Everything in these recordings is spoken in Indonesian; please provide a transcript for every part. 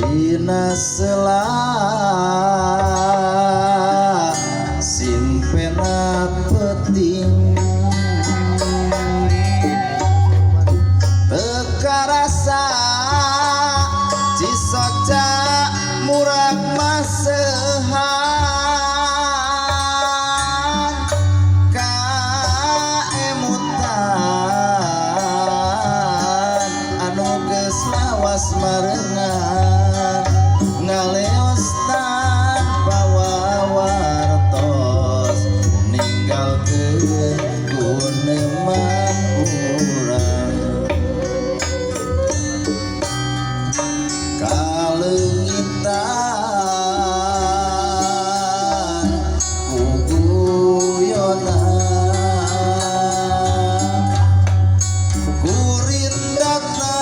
dina sela simpena peting teka rasa cisoca murag masehan kaemutan anu geus lawas marengan ngaleos tanpa wawartos ninggalkeun guneman urang kalengitan kuguyonan kurindatna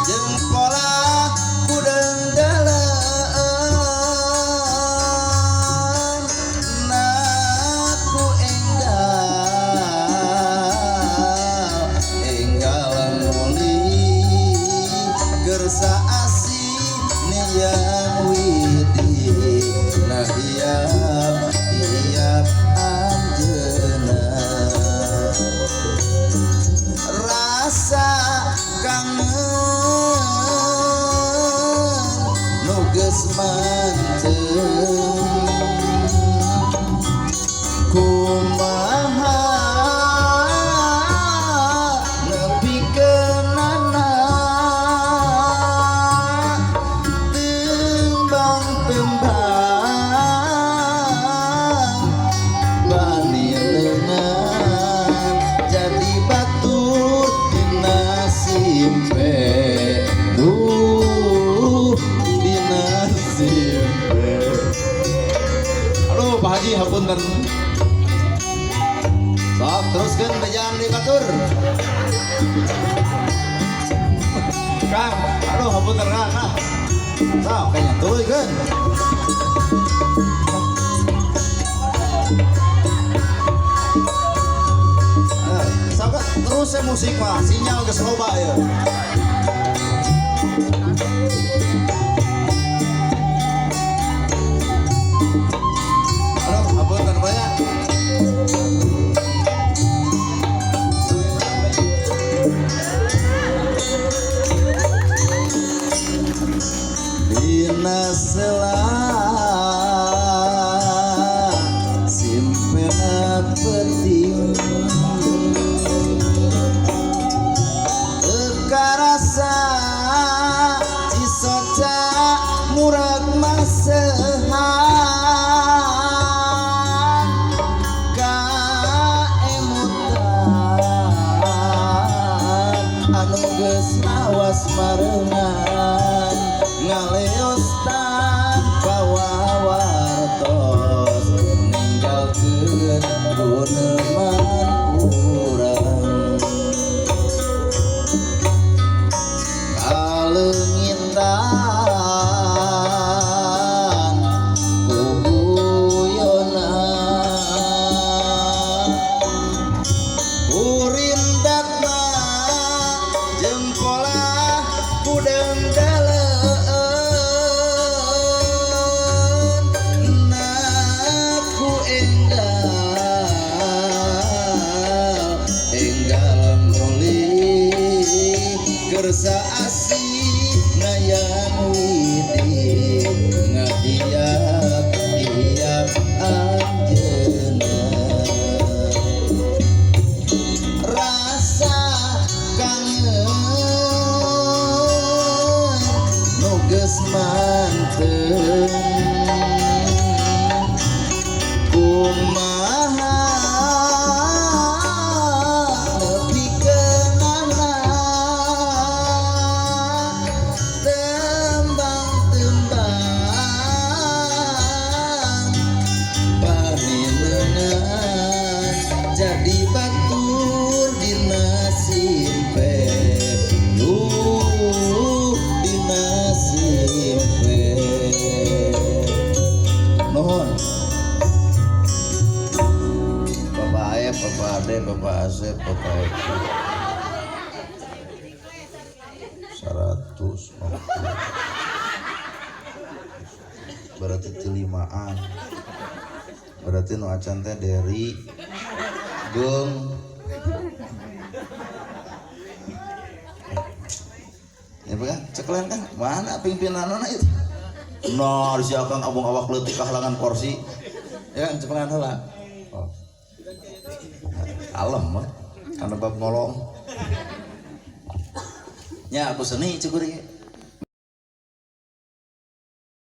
jeung pola kudengdaleun naku enggal muli gersa asih nian widi nah hiap anjeunna rasa kangen nu geus manteuh kumaha nepikeunana tembang-tembang bani leungan jadi batur dina simpe dina simpe. Aduh Pak Haji hapunten sok teruskeun bejaan di batur Kang. Aduh hapunten Kang sok kayaknya turunkeun sok terus musik mah sinyal geus loba ya. Aduh hapunten banyak dina sela simpena peting teka rasa cisoca murag masehan kaemutan anu geus lawas marengan ngaleos tanpa wawartos ninggalkeun guneman urang kalengitan kuguyonan kurindatna jeung pola kudengdaleun naku enggal muli gersa asih nayan widi ngahiap anjeunna rasa kangen nu geus manteuh kumaha nepikeunana tembang-tembang bani leungan jadi batur dina simpe dina simpe. Nuhun Bapak Ayep, Bapak Ade, Bapak Asep, Bapak Eki 100 berarti tilimaan. Berarti nu acan teh dari Gung. Ya kan, ceklen kan, mana pimpinanana itu? Nah, disiapkan abang awak leutik kahalangan kursi. Ya kan, ceklen heula. Oh. Kalem mah, karena bab ngolong. Ya aku seni cukup